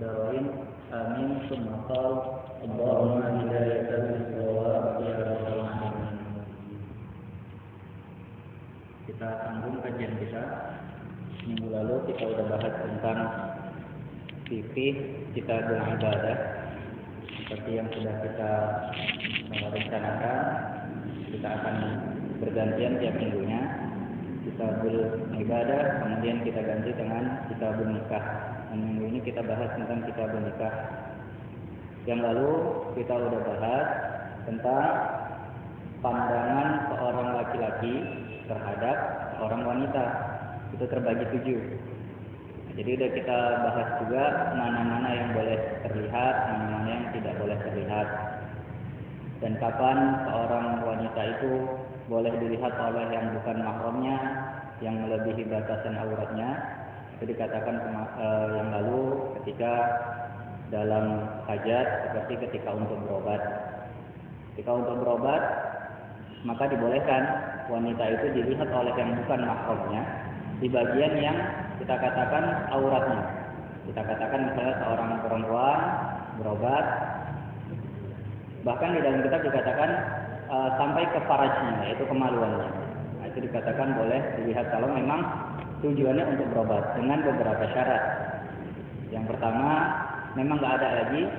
الدارين آمين ثم قال اللهم هداية بالصواب يا رب العالمين. Kita sambung kajian kita. Minggu lalu kita sudah bahas tentang fikih kita beribadah. Seperti yang sudah kita rencanakan, kita akan bergantian tiap minggunya. Kita beribadah, kemudian kita ganti dengan kita bernikah. Dan minggu ini kita bahas tentang kita bernikah. Yang lalu kita sudah bahas tentang pandangan seorang laki-laki terhadap seorang wanita. Itu terbagi 7. Jadi udah kita bahas juga mana-mana yang boleh terlihat, mana-mana yang tidak boleh terlihat. Dan kapan seorang wanita itu boleh dilihat oleh yang bukan mahramnya, yang melebihi batasan auratnya. Itu dikatakan yang lalu ketika dalam hajat, seperti ketika untuk berobat. Ketika untuk berobat, maka dibolehkan wanita itu dilihat oleh yang bukan mahramnya di bagian yang kita katakan auratnya. Kita katakan misalnya seorang perempuan berobat, bahkan di dalam kitab dikatakan sampai ke farajnya, yaitu kemaluannya. Nah, itu dikatakan boleh dilihat kalau memang tujuannya untuk berobat dengan beberapa syarat. Yang pertama, memang nggak ada lagi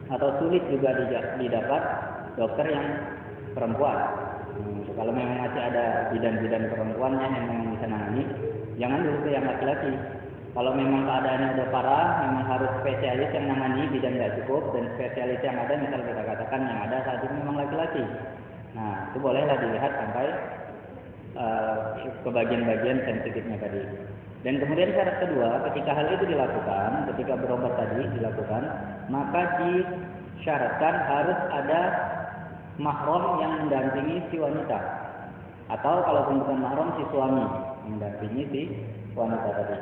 atau sulit juga didapat dokter yang perempuan. Kalau memang masih ada bidan-bidan perempuannya yang memang bisa nangani, jangan dulu ke yang laki-laki. Kalau memang keadaannya udah parah, memang harus spesialis yang nangani, bidan nggak cukup, dan spesialis yang ada, misalnya kita katakan yang ada saat ini memang laki-laki. Nah, itu bolehlah dilihat sampai ke bagian-bagian sensitifnya tadi. Dan kemudian syarat kedua, ketika hal itu dilakukan, ketika berobat tadi dilakukan, maka disyaratkan harus ada mahram yang mendampingi si wanita, atau kalaupun bukan mahram, si suami mendampingi si wanita tadi.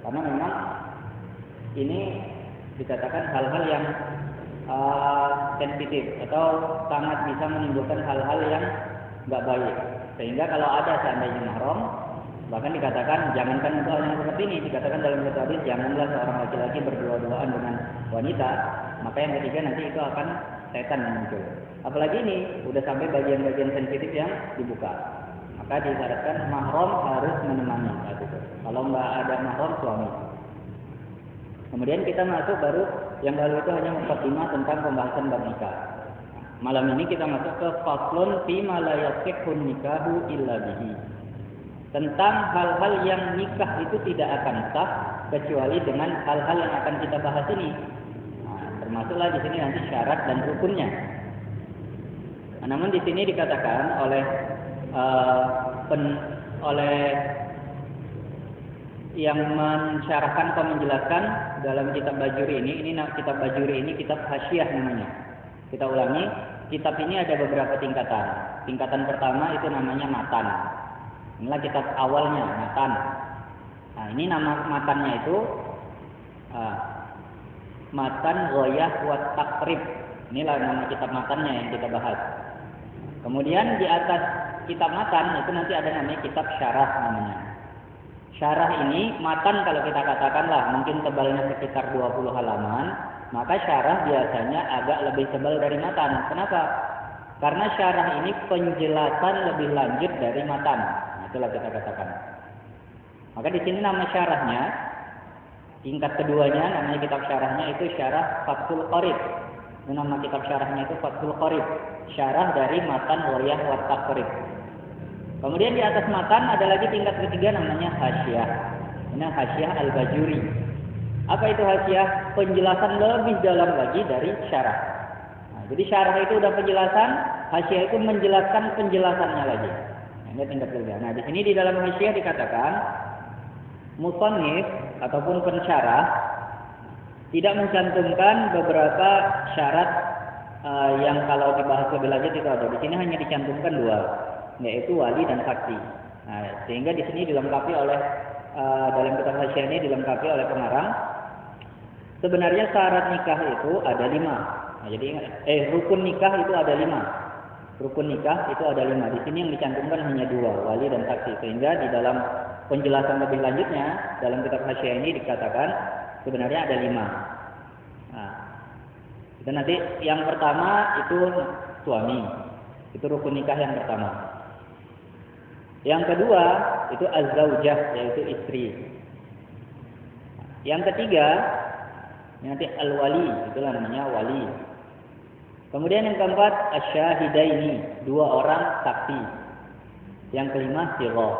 Karena memang ini dikatakan hal-hal yang sensitif atau sangat bisa menimbulkan hal-hal yang nggak baik. Sehingga kalau ada seandainya mahram, bahkan dikatakan jangankan untuk hal yang seperti ini, dikatakan dalam satu hadis janganlah seorang laki-laki berdua-duaan dengan wanita, maka yang ketiga nanti itu akan setan yang muncul. Apalagi ini udah sampai bagian-bagian sensitif yang dibuka, maka disyaratkan mahram harus menemani saat itu. Kalau nggak ada mahram, suami. Kemudian kita masuk baru yang lalu itu hanya mukadimah tentang pembahasan bab nikah. Malam ini kita masuk ke faslun fi ma la yasihhun nikahu illa bihi. Tentang hal-hal yang nikah itu tidak akan sah kecuali dengan hal-hal yang akan kita bahas ini. Nah, termasuklah di sini nanti syarat dan rukunnya. Nah, namun di sini dikatakan oleh yang mensyarahkan atau menjelaskan dalam kitab Bajuri ini kitab Bajuri ini kitab Hasyiah namanya. Kita ulangi, kitab ini ada beberapa tingkatan. Tingkatan pertama itu namanya matan. Inilah kitab awalnya, matan. Nah, ini nama matannya itu matan Ghayah wa Taqrib. Inilah nama kitab matannya yang kita bahas. Kemudian di atas kitab matan itu nanti ada namanya kitab syarah namanya. Syarah ini matan kalau kita katakanlah mungkin tebalnya sekitar 20 halaman, maka syarah biasanya agak lebih tebal dari matan. Kenapa? Karena syarah ini penjelasan lebih lanjut dari matan. Nah, itulah kita katakan. Maka di sini nama syarahnya, tingkat keduanya namanya kitab syarahnya itu syarah Fathul Qorib. Nama kitab syarahnya itu Fathul Qorib, syarah dari matan Ghayah wa Taqrib. Kemudian di atas matan ada lagi tingkat ketiga namanya Hasyiah. Ini Hasyiah Al-Bajuri. Apa itu Hasyiah? Penjelasan lebih dalam lagi dari syarah. Nah, jadi syarah itu udah penjelasan, Hasyiah itu menjelaskan penjelasannya lagi. Nah, ini tingkat ketiga. Nah, di sini di dalam Hasyiah dikatakan musannif ataupun pensyarah tidak mencantumkan beberapa syarat yang kalau dibahas lebih lanjut itu ada. Di sini hanya dicantumkan 2, yaitu wali dan saksi. Nah, sehingga di sini dilengkapi oleh dalam kitab Hasyiah ini dilengkapi oleh pengarang. Sebenarnya syarat nikah itu ada 5. Nah, jadi rukun nikah itu ada 5. Rukun nikah itu ada 5. Di sini yang dicantumkan hanya 2, wali dan saksi. Sehingga di dalam penjelasan lebih lanjutnya dalam kitab Hasyiah ini dikatakan sebenarnya ada 5. Dan nanti yang pertama itu suami. Itu rukun nikah yang pertama. Yang kedua itu az-zaujah, yaitu istri. Yang ketiga nanti al-wali, itulah namanya wali. Kemudian yang keempat asy-syahidaini, 2 orang saksi. Yang kelima sirah.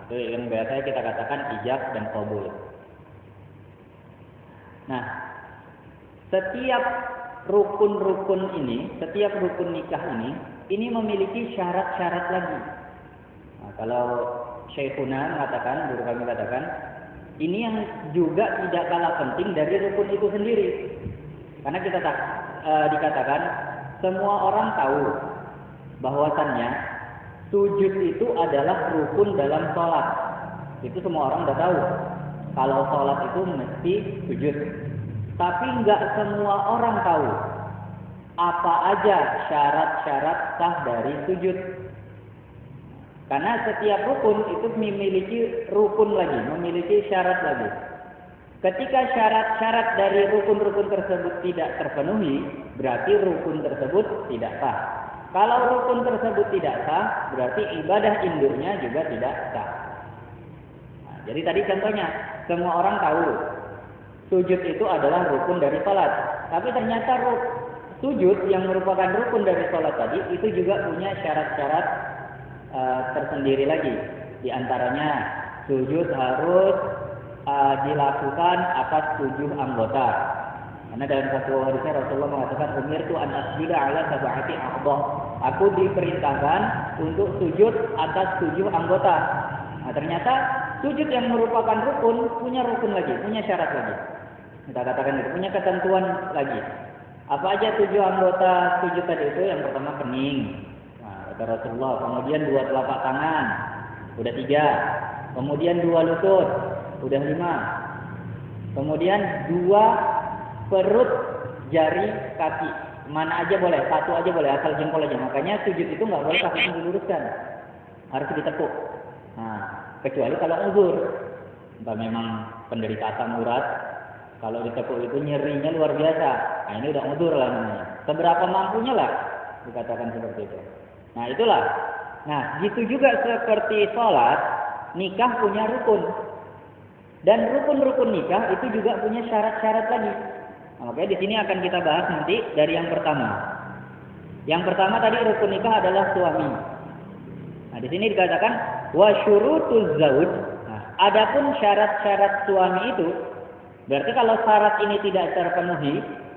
Itu yang biasa kita katakan ijab dan qabul. Nah, setiap rukun-rukun ini, setiap rukun nikah ini memiliki syarat-syarat lagi. Nah, kalau Syekhuna mengatakan, guru kami katakan, ini yang juga tidak kalah penting dari rukun itu sendiri. Karena kita dikatakan semua orang tahu bahwasannya sujud itu adalah rukun dalam sholat. Itu semua orang udah tahu. Kalau sholat itu mesti sujud. Tapi nggak semua orang tahu apa aja syarat-syarat sah dari sujud. Karena setiap rukun itu memiliki rukun lagi, memiliki syarat lagi. Ketika syarat-syarat dari rukun-rukun tersebut tidak terpenuhi, berarti rukun tersebut tidak sah. Kalau rukun tersebut tidak sah, berarti ibadah induknya juga tidak sah. Nah, jadi tadi contohnya, semua orang tahu sujud itu adalah rukun dari sholat. Tapi ternyata sujud yang merupakan rukun dari sholat tadi, itu juga punya syarat-syarat tersendiri lagi. Di antaranya sujud harus dilakukan atas 7 anggota. Karena dalam satu hadisnya Rasulullah mengatakan umirtu an asjuda ala sab'ati a'dha. Aku diperintahkan untuk sujud atas 7 anggota. Nah, ternyata sujud yang merupakan rukun punya rukun lagi, punya syarat lagi. Kita katakan itu punya ketentuan lagi. Apa aja 7 anggota sujud tadi itu? Yang pertama kening. Nah, kata Rasulullah. Kemudian 2 telapak tangan, udah 3. Kemudian 2 lutut, udah 5. Kemudian 2 perut jari kaki. Mana aja boleh, 1 aja boleh, asal jempol aja. Makanya sujud itu nggak boleh kakinya diluruskan, harus ditekuk. Nah, kecuali kalau uzur, entah memang penderita asam urat, kalau ditekuk itu nyerinya luar biasa. Nah, ini udah uzur lah namanya. Seberapa mampunya lah dikatakan seperti itu. Nah, itulah. Nah, gitu juga seperti sholat, nikah punya rukun. Dan rukun-rukun nikah itu juga punya syarat-syarat lagi. Nah, makanya di sini akan kita bahas nanti dari yang pertama. Yang pertama tadi rukun nikah adalah suami. Nah, di sini dikatakan wa syurutuz zauj. Nah, adapun syarat-syarat suami itu berarti kalau syarat ini tidak terpenuhi,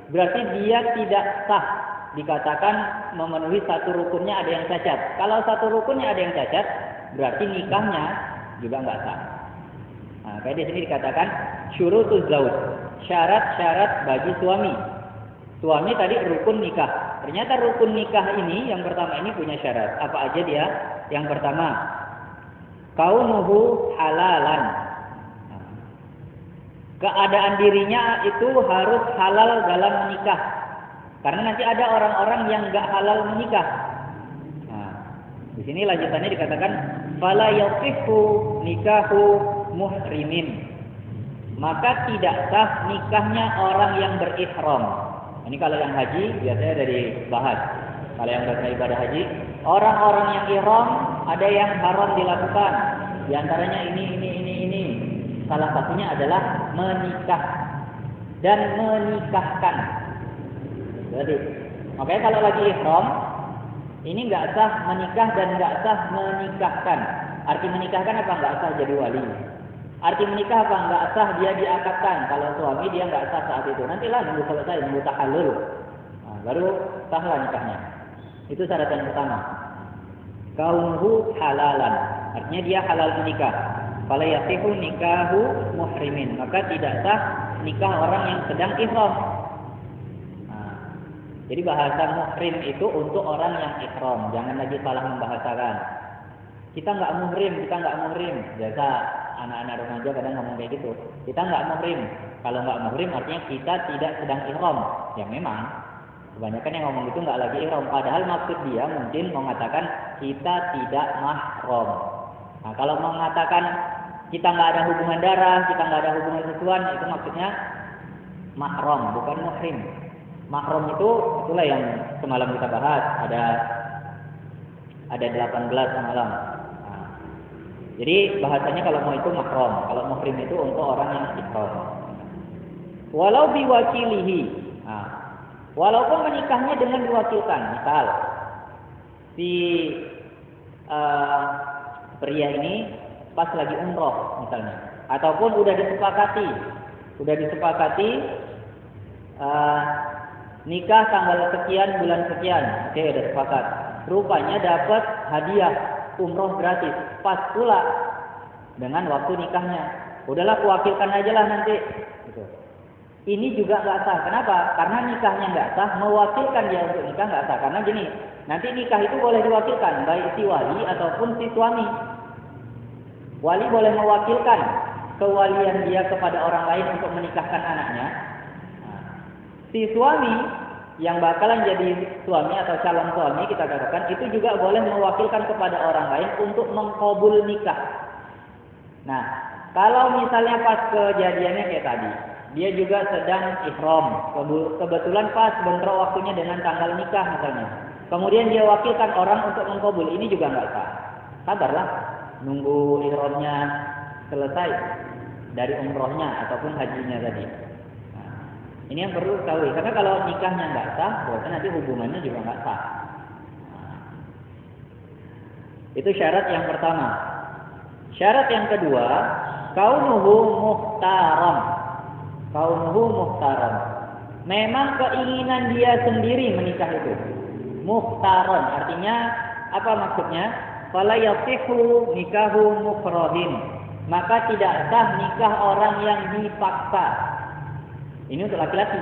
berarti dia tidak sah. Dikatakan memenuhi satu rukunnya ada yang cacat. Kalau satu rukunnya ada yang cacat, berarti nikahnya juga nggak sah. Nah, kayak di sini dikatakan syurutuz zauj, syarat-syarat bagi suami. Suami tadi rukun nikah. Ternyata rukun nikah ini yang pertama ini punya syarat. Apa aja dia? Yang pertama, kaunuhu halalan. Keadaan dirinya itu harus halal dalam menikah. Karena nanti ada orang-orang yang nggak halal menikah. Nah, di sini lanjutannya dikatakan fala yasihu nikahu muhrimin. Maka tidak sah nikahnya orang yang berihram. Ini kalau yang haji biasanya dari bahas. Kalau yang berkaitan ibadah haji, orang-orang yang ihram ada yang haram dilakukan. Di antaranya ini. Salah satunya adalah menikah dan menikahkan. Jadi, makanya kalau lagi ihram, ini nggak sah menikah dan nggak sah menikahkan. Arti menikahkan apa? Nggak sah jadi wali. Arti menikah apa? Nggak sah dia diakadkan. Kalau suami dia nggak sah saat itu. Nantilah nunggu selesai, nunggu tahallul. Nah, baru sahlah nikahnya. Itu syarat yang pertama. Kaunuhu halalan. Artinya dia halal menikah. Fala yasihu nikahu muhrimin. Maka tidak sah nikah orang yang sedang ihram. Nah, jadi bahasa muhrim itu untuk orang yang ihram. Jangan lagi salah membahasakan. Kita nggak muhrim. Biasa anak-anak remaja kadang ngomong kayak gitu. Kita nggak muhrim. Kalau nggak muhrim artinya kita tidak sedang ihram. Ya memang kebanyakan yang ngomong itu nggak lagi ihram. Padahal maksud dia mungkin mengatakan kita tidak mahram. Nah, kalau mengatakan kita nggak ada hubungan darah, kita nggak ada hubungan susuan, itu maksudnya mahram, bukan muhrim. Mahram itulah yang semalam kita bahas, ada 18 semalam. Nah, jadi bahasanya kalau mau itu mahram, kalau muhrim itu untuk orang yang ihram. Walau biwakilihi. Nah, walaupun menikahnya dengan diwakilkan, misal si pria ini pas lagi umroh misalnya, ataupun udah disepakati nikah tanggal sekian bulan sekian, oke udah sepakat. Rupanya dapat hadiah umroh gratis pas pula dengan waktu nikahnya. Udahlah kuwakilkan aja lah nanti. Gitu. Ini juga nggak sah. Kenapa? Karena nikahnya nggak sah, mewakilkan dia untuk nikah nggak sah. Karena gini, nanti nikah itu boleh diwakilkan, baik si wali ataupun si suami. Wali boleh mewakilkan kewalian dia kepada orang lain untuk menikahkan anaknya. Nah, si suami yang bakalan jadi suami atau calon suami kita katakan itu juga boleh mewakilkan kepada orang lain untuk mengkabul nikah. Nah, kalau misalnya pas kejadiannya kayak tadi, dia juga sedang ihram, kebetulan pas bentrok waktunya dengan tanggal nikah misalnya. Kemudian dia wakilkan orang untuk mengkabul, ini juga nggak sah. Sabarlah, nunggu ihramnya selesai dari umrohnya ataupun hajinya tadi. Nah, ini yang perlu tahu, karena kalau nikahnya nggak sah, berarti nanti hubungannya juga nggak sah. Nah, itu syarat yang pertama. Syarat yang kedua, kaunuhu muhtaram. Kaunuhu muhtaram. Memang keinginan dia sendiri menikah itu. Muhtaram artinya apa maksudnya? Fala yasihu nikahu mukrahin. Maka tidak sah nikah orang yang dipaksa. Ini untuk laki-laki.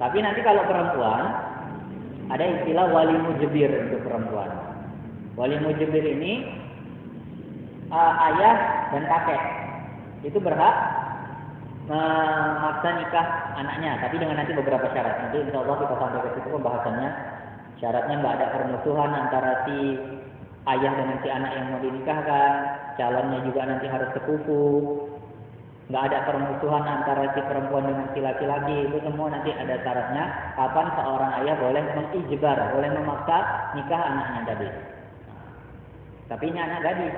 Tapi nanti kalau perempuan ada istilah wali mujbir untuk perempuan. Wali mujbir ini ayah dan kakek itu berhak memaksa nikah anaknya, tapi dengan nanti beberapa syarat. Nanti insya Allah kita sampai ke situ pembahasannya. Syaratnya nggak ada permusuhan antara si ayah dengan si anak yang mau dinikahkan, calonnya juga nanti harus sekufu, nggak ada permusuhan antara si perempuan dengan si laki-laki. Itu semua nanti ada syaratnya. Kapan seorang ayah boleh mengijbar, boleh memaksa nikah anaknya tadi. Tapi ini anak gadis.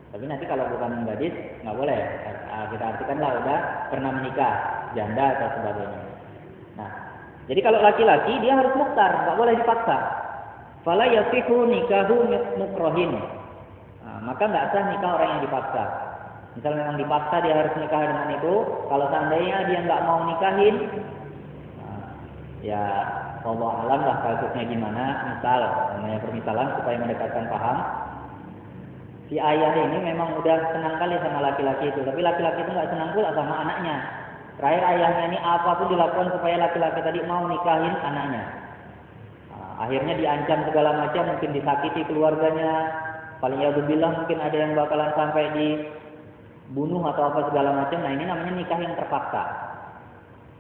Tapi nanti kalau bukan gadis nggak boleh. Kita artikanlah udah pernah menikah, janda atau sebagainya. Nah, jadi kalau laki-laki dia harus mukhtar, nggak boleh dipaksa. Fala yasihu nikahu mukrohin. Nah, maka nggak sah nikah orang yang dipaksa. Misal memang dipaksa dia harus nikah dengan itu. Kalau seandainya dia nggak mau nikahin, nah, ya Allah alam lah kasusnya gimana. Misal, namanya permisalan supaya mendekatkan paham. Si ayah ini memang udah senang kali sama laki-laki itu, tapi laki-laki itu nggak senang pula sama anaknya. Terakhir ayahnya ini apapun dilakukan supaya laki-laki tadi mau nikahin anaknya. Nah, akhirnya diancam segala macam, mungkin disakiti keluarganya. Paling yaudzubillah mungkin ada yang bakalan sampai dibunuh atau apa segala macam. Nah ini namanya nikah yang terpaksa.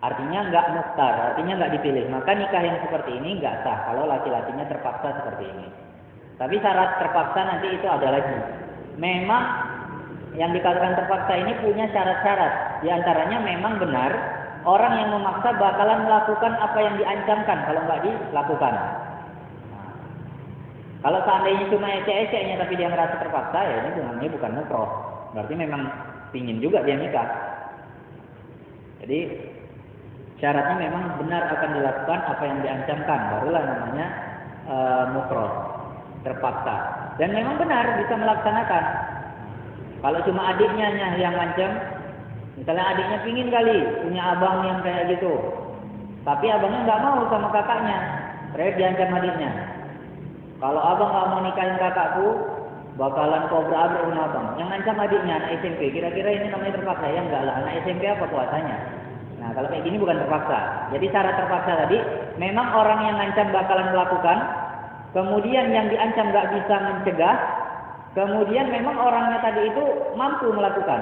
Artinya nggak mukhtar, artinya nggak dipilih. Maka nikah yang seperti ini nggak sah kalau laki-lakinya terpaksa seperti ini. Tapi syarat terpaksa nanti itu ada lagi. Memang yang dikatakan terpaksa ini punya syarat-syarat. Di antaranya memang benar orang yang memaksa bakalan melakukan apa yang diancamkan kalau nggak dilakukan. Nah, kalau seandainya cuma ecek-eceknya tapi dia merasa terpaksa, ya ini namanya bukan mukroh. Berarti memang pingin juga dia nikah. Jadi syaratnya memang benar akan dilakukan apa yang diancamkan, barulah namanya mukroh. Terpaksa dan memang benar bisa melaksanakan. Kalau cuma adiknya yang ngancam, misalnya adiknya pingin kali punya abang yang kayak gitu, tapi abangnya nggak mau sama kakaknya, terus diancam adiknya. Kalau abang nggak mau nikahin kakakku, bakalan kobra sama abang. Yang ngancam adiknya anak SMP, kira-kira ini namanya terpaksa? Ya enggak lah, anak SMP apa kuasanya? Nah kalau kayak gini bukan terpaksa. Jadi syarat terpaksa tadi memang orang yang ngancam bakalan melakukan. Kemudian yang diancam nggak bisa mencegah, kemudian memang orangnya tadi itu mampu melakukan.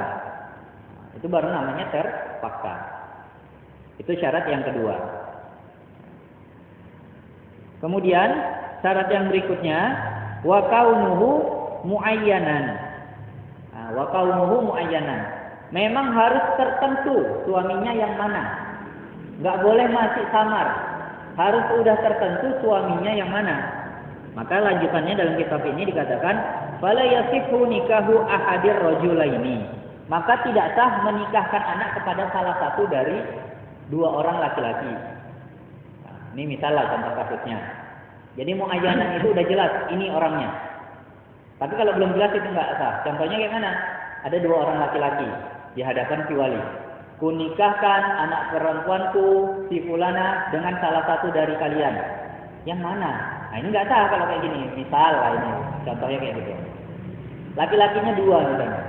Itu baru namanya terpaksa. Itu syarat yang kedua. Kemudian syarat yang berikutnya wa kaunuhu muayyanan. Nah, wa kaunuhu muayyanan. Memang harus tertentu suaminya yang mana. Nggak boleh masih samar. harus sudah tertentu suaminya yang mana. Maka lanjutannya dalam kitab ini dikatakan fala yasihu nikahu ahadir rajulaini. Maka tidak sah menikahkan anak kepada salah satu dari dua orang laki-laki. Nah, ini misalnya contoh kasusnya. Jadi muayyanan itu udah jelas ini orangnya. Tapi kalau belum jelas itu enggak sah. Contohnya kayak mana? Ada dua orang laki-laki di hadapan si wali. Kunikahkan anak perempuanku si fulana dengan salah satu dari kalian. Yang mana? Nah ini nggak sah kalau kayak gini. Misal lah ini contohnya kayak gitu. Laki-lakinya dua misalnya.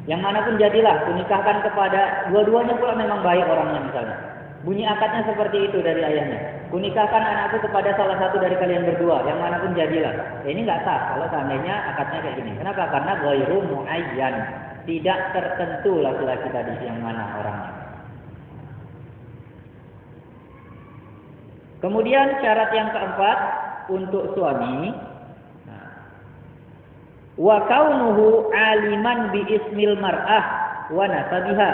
Yang manapun jadilah kunikahkan kepada dua-duanya pula memang baik orangnya misalnya. Bunyi akadnya seperti itu dari ayahnya. Kunikahkan anakku kepada salah satu dari kalian berdua. Yang manapun jadilah. Ini nggak sah kalau seandainya akadnya kayak gini. Kenapa? Karena ghairu muayyan. Tidak tertentu laki-laki tadi yang mana orangnya. Kemudian syarat yang keempat untuk suami, wa kaunuhu aliman bi ismil mar'ah wa nasabiha.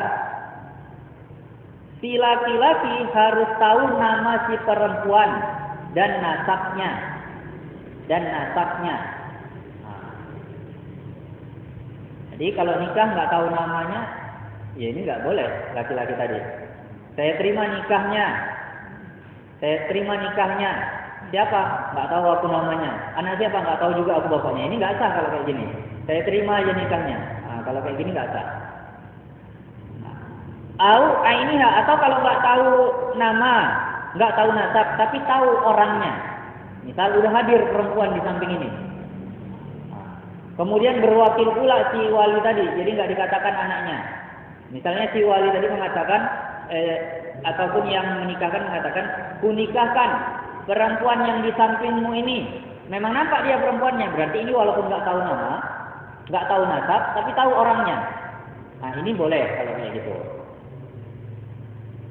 Si laki-laki harus tahu nama si perempuan dan nasabnya. Jadi kalau nikah nggak tahu namanya, ya ini nggak boleh laki-laki tadi. Saya terima nikahnya. Siapa? Nggak tahu aku namanya. Anak siapa? Nggak tahu juga aku bapaknya. Ini nggak sah kalau kayak gini. Saya terima aja nikahnya. Nah, kalau kayak gini nggak sah. Atau kalau nggak tahu nama, nggak tahu nasab, tapi tahu orangnya. Misal udah hadir perempuan di samping ini. Kemudian berwakil pula si wali tadi, jadi nggak dikatakan anaknya. Misalnya si wali tadi mengatakan, ataupun yang menikahkan mengatakan, kunikahkan perempuan yang di sampingmu ini. Memang nampak dia perempuannya, berarti ini walaupun nggak tahu nama, nggak tahu nasab, tapi tahu orangnya. Nah ini boleh kalau kayak gitu.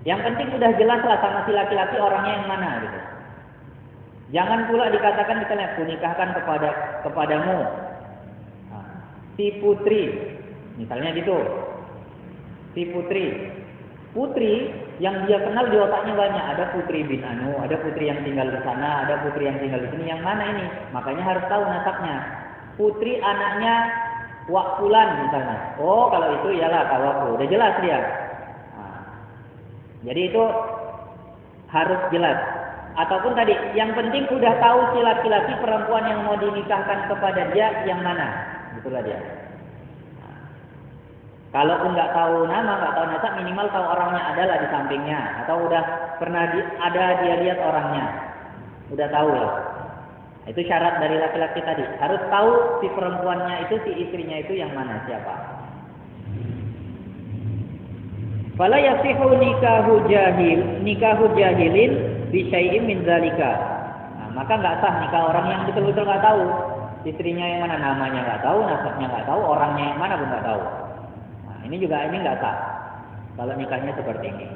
Yang penting udah jelas lah sama si laki-laki orangnya yang mana gitu. Jangan pula dikatakan misalnya kunikahkan kepadamu. Si putri, misalnya gitu. Si putri yang dia kenal di otaknya banyak. Ada putri bin Anu, ada putri yang tinggal di sana, ada putri yang tinggal di sini. Yang mana ini? Makanya harus tahu nasabnya. Putri anaknya Wakulan misalnya. Oh kalau itu iyalah kawaku. Udah jelas dia. Nah, jadi itu harus jelas. Ataupun tadi, yang penting udah tahu si laki-laki perempuan yang mau dinikahkan kepada dia yang mana. Itulah dia. Nah, kalaupun nggak tahu nama, nggak tahu nasab, minimal tahu orangnya adalah di sampingnya, atau udah pernah ada dia lihat orangnya, udah tahu lah. Itu syarat dari laki-laki tadi. Harus tahu si perempuannya itu, si istrinya itu yang mana, siapa. Fala yasihu nikahu jahilin bi syai'in min zalika. Nah, maka nggak sah nikah orang yang betul-betul nggak tahu. Istrinya yang mana, namanya nggak tahu, nasabnya nggak tahu, orangnya yang mana pun nggak tahu. Nah, ini nggak sah kalau nikahnya seperti ini.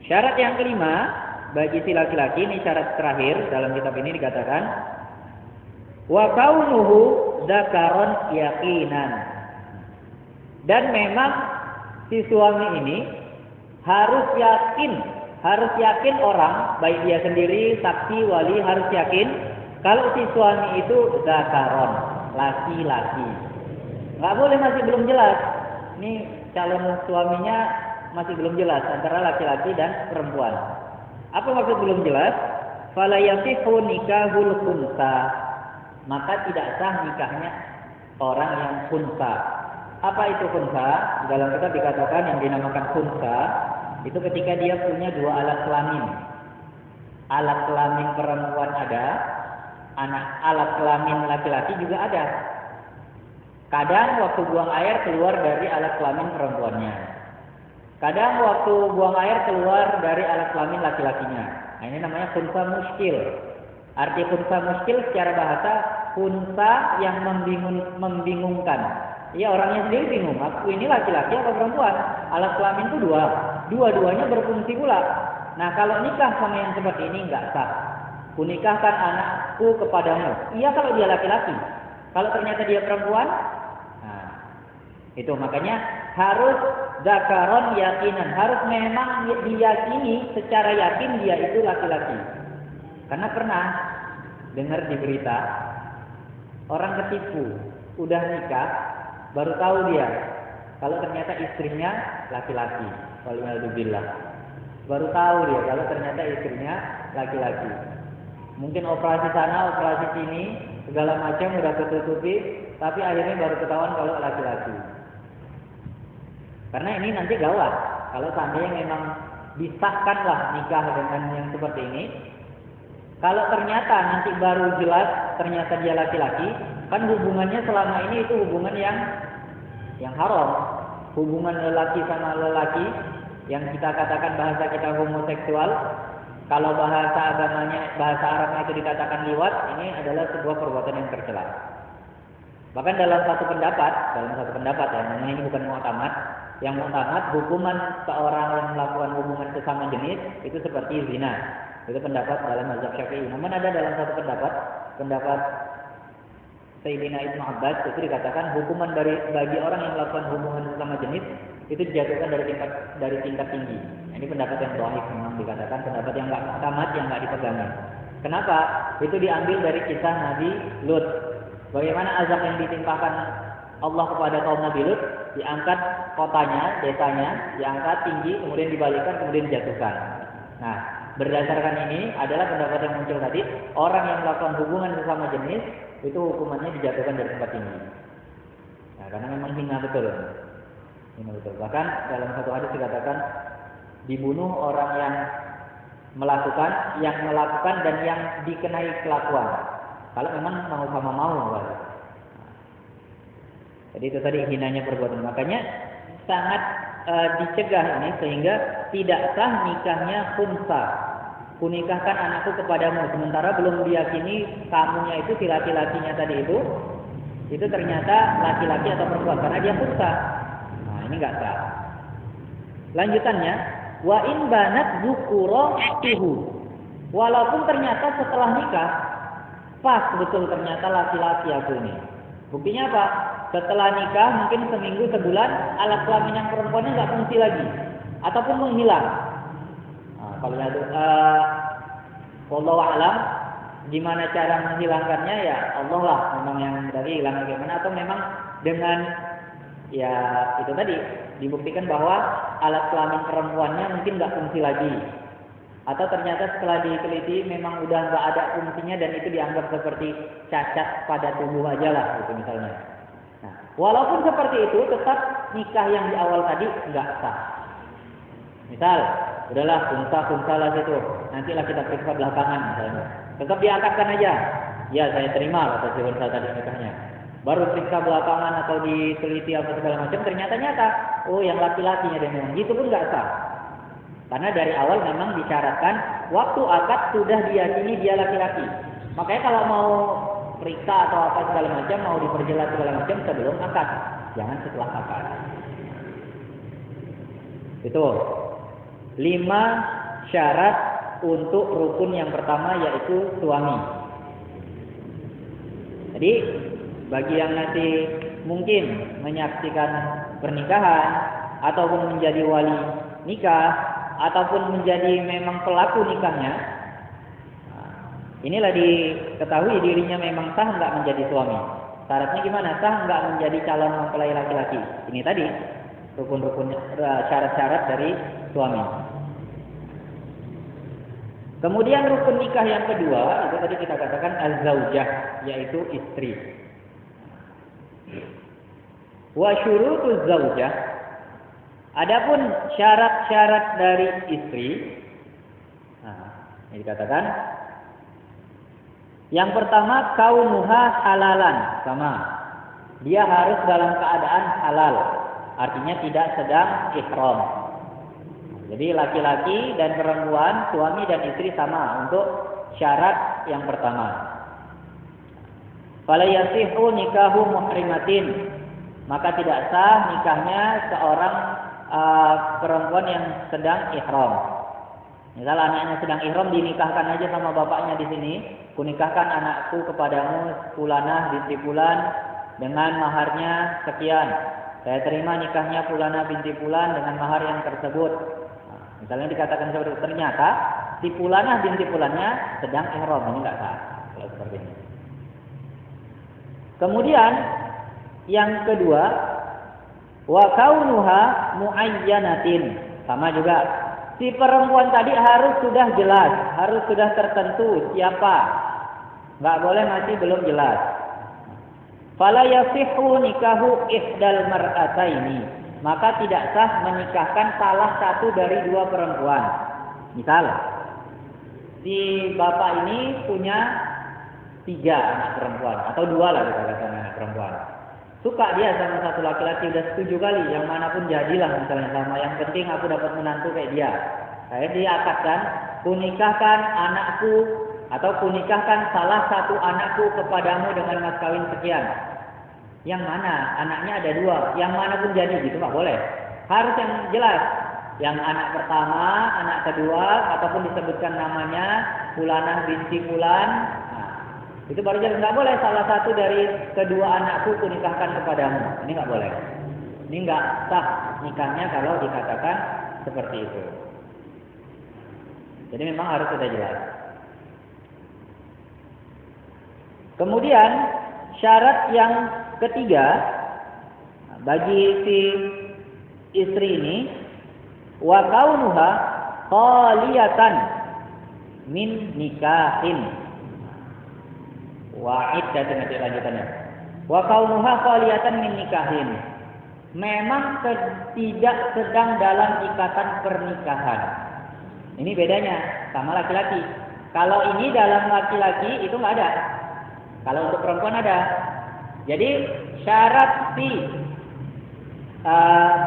Syarat yang kelima bagi si laki-laki, ini syarat terakhir dalam kitab ini dikatakan wa kaunuhu dzakaron yaqinan. Dan memang si suami ini harus yakin orang, baik dia sendiri, saksi, wali, harus yakin kalau si suami itu dzakaron, laki-laki. Nggak boleh masih belum jelas. Ini calon suaminya masih belum jelas antara laki-laki dan perempuan. Apa maksud belum jelas? Fala yasihu nikahul khunsa. Maka tidak sah nikahnya orang yang khunsa. Apa itu khunsa? Dalam kitab dikatakan yang dinamakan khunsa itu ketika dia punya dua alat kelamin. Alat kelamin perempuan ada, alat kelamin laki-laki juga ada. Kadang waktu buang air keluar dari alat kelamin perempuannya. Kadang waktu buang air keluar dari alat kelamin laki-lakinya. Nah, ini namanya khunsa muskil. Arti khunsa muskil secara bahasa khunsa yang membingungkan. Ya orangnya sendiri bingung. Aku ini laki-laki atau perempuan? Alat kelamin itu dua-duanya berfungsi pula. Nah kalau nikah sama yang seperti ini nggak sah. Kunikahkan anakku kepadamu. Iya kalau dia laki-laki. Kalau ternyata dia perempuan, nah, itu makanya harus dzakaron yakinan, harus memang diyakini secara yakin dia itu laki-laki. Karena pernah dengar di berita orang ketipu, udah nikah, baru tahu dia kalau ternyata istrinya laki-laki. Waliyadzubillah. Baru tahu dia kalau ternyata istrinya laki-laki. Mungkin operasi sana, operasi sini, segala macam udah ketutupi, tapi akhirnya baru ketahuan kalau laki-laki. Karena ini nanti gawat. Kalau seandainya memang disahkanlah nikah dengan yang seperti ini, kalau ternyata nanti baru jelas ternyata dia laki-laki, kan hubungannya selama ini itu hubungan yang haram. Hubungan lelaki sama lelaki yang kita katakan bahasa kita homoseksual, kalau bahasa agamanya, bahasa Arabnya itu dikatakan liwat, ini adalah sebuah perbuatan yang tercela. Bahkan dalam satu pendapat ya, namanya ini bukan mu'tamad, yang mu'tamad hukuman seorang yang melakukan hubungan sesama jenis itu seperti zina. Itu pendapat dalam mazhab Syafi'i. Namun ada dalam satu pendapat Sayyidina Ibnu Abbas itu dikatakan hukuman bagi orang yang melakukan hubungan sesama jenis itu dijatuhkan dari tingkat tinggi. Nah, ini pendapat yang dhaif memang dikatakan, pendapat yang enggak mu'tamad, yang enggak dipegangi. Kenapa? Itu diambil dari kisah Nabi Lut. Bagaimana azab yang ditimpakan Allah kepada kaum Nabi Lut, diangkat kotanya, desanya, diangkat tinggi, kemudian dibalikkan, kemudian dijatuhkan. Nah, berdasarkan ini adalah pendapat yang muncul tadi, orang yang melakukan hubungan sesama jenis itu hukumannya dijatuhkan dari tempat tinggi. Nah, karena memang hina betul. Bahkan dalam satu hadis dikatakan dibunuh orang yang melakukan dan yang dikenai kelakuan. Kalau memang mau sama mau. Jadi itu tadi hinanya perbuatan. Makanya sangat dicegah ini sehingga tidak sah nikahnya khunsa. Kunikahkan anakku kepadamu sementara belum diyakini kamunya itu si laki-lakinya tadi itu ternyata laki-laki atau perempuan karena dia khunsa. Nah, ini enggak sah. Lanjutannya, wa in banat dzukurahu. Walaupun ternyata setelah nikah pas betul ternyata laki-laki aku ini. Buktinya apa? Setelah nikah mungkin seminggu sebulan alat kelamin yang perempuannya nggak fungsi lagi ataupun menghilang. Nah, kalau itu wallahu a'lam gimana cara menghilangkannya ya Allah lah memang yang dari hilang bagaimana atau memang dengan ya itu tadi dibuktikan bahwa alat kelamin perempuannya mungkin nggak fungsi lagi. Atau ternyata setelah diteliti memang udah nggak ada fungsinya dan itu dianggap seperti cacat pada tubuh aja lah gitu misalnya. Nah, walaupun seperti itu tetap nikah yang di awal tadi nggak sah. Misal, udahlah kunsa lah situ, nantilah kita periksa belakangan misalnya. Tetap diangkatkan aja. Ya saya terima kata si kunsa tadi nikahnya. Baru periksa belakangan atau diteliti apa segala macam ternyata nyata. Oh yang laki-lakinya dan memang gitu pun nggak sah. Karena dari awal memang disyaratkan waktu akad sudah diyakini dia laki-laki. Makanya kalau mau periksa atau apa segala macam, mau diperjelas segala macam sebelum akad, jangan setelah akad. Itu 5 syarat untuk rukun yang pertama yaitu suami. Jadi bagi yang nanti mungkin menyaksikan pernikahan ataupun menjadi wali nikah ataupun menjadi memang pelaku nikahnya, inilah diketahui dirinya memang sah enggak menjadi suami. Syaratnya gimana? Sah enggak menjadi calon mempelai laki-laki. Ini tadi rukun-rukun syarat-syarat dari suami. Kemudian rukun nikah yang kedua itu tadi kita katakan az-zaujah, yaitu istri. Wa syurutuz zaujah. Adapun syarat-syarat dari istri, ini dikatakan yang pertama kaunuha halalan, sama dia harus dalam keadaan halal, artinya tidak sedang ihram. Jadi laki-laki dan perempuan, suami dan istri sama untuk syarat yang pertama. Fala yasihu nikahu muhrimatin, maka tidak sah nikahnya seorang perempuan yang sedang ihram. Misal anaknya sedang ihram dinikahkan aja sama bapaknya di sini, kunikahkan anakku kepadamu fulanah binti fulan dengan maharnya sekian. saya terima nikahnya Fulana binti Fulan dengan mahar yang tersebut. Nah, misalnya dikatakan seperti itu, ternyata si Fulana binti Fulannya sedang ihram, ini enggak sah kalau seperti ini. Kemudian yang kedua, wa kaunuha muayyanatin, sama juga. Si perempuan tadi harus sudah jelas, harus sudah tertentu siapa. Enggak boleh masih belum jelas. Fala yasihhu nikahu ihdal mar'ataini, maka tidak sah menikahkan salah satu dari dua perempuan. Misal, si bapak ini punya 3 anak perempuan atau 2 lah kita katakan anak perempuan. Suka dia sama satu laki-laki, udah setuju kali, yang manapun jadilah misalnya sama, yang penting aku dapat menantu kayak dia. Saya diakadkan, kunikahkan anakku atau kunikahkan salah satu anakku kepadamu dengan mas kawin sekian. Yang mana? Anaknya ada 2, yang mana pun jadi gitu, nggak boleh. Harus yang jelas. Yang anak pertama, anak kedua, ataupun disebutkan namanya Fulanah binti Fulan. Nah, itu baru jelas. Nggak boleh salah satu dari kedua anakku kunikahkan kepadamu. Ini nggak boleh. Ini nggak sah nikahnya kalau dikatakan seperti itu. Jadi memang harus sudah jelas. Kemudian syarat yang ketiga bagi si istri ini, wa kaunuha khaliyatan min nikahin. Wa iddatun, nanti lanjutannya. Wa kaunuha khaliyatan min nikahin. Memang tidak sedang dalam ikatan pernikahan. Ini bedanya sama laki-laki. Kalau ini dalam laki-laki itu nggak ada. Kalau untuk perempuan ada. Jadi syarat si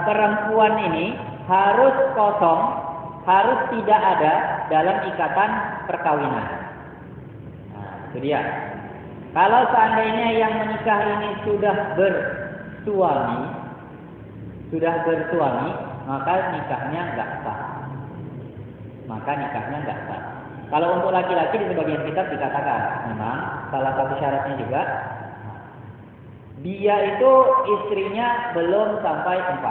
perempuan ini harus kosong, harus tidak ada dalam ikatan perkawinan. Nah, itu dia. Kalau seandainya yang menikah ini sudah bersuami, maka nikahnya enggak sah. Kalau untuk laki-laki di sebagian kitab dikatakan, memang salah satu syaratnya juga, dia itu istrinya belum sampai 4.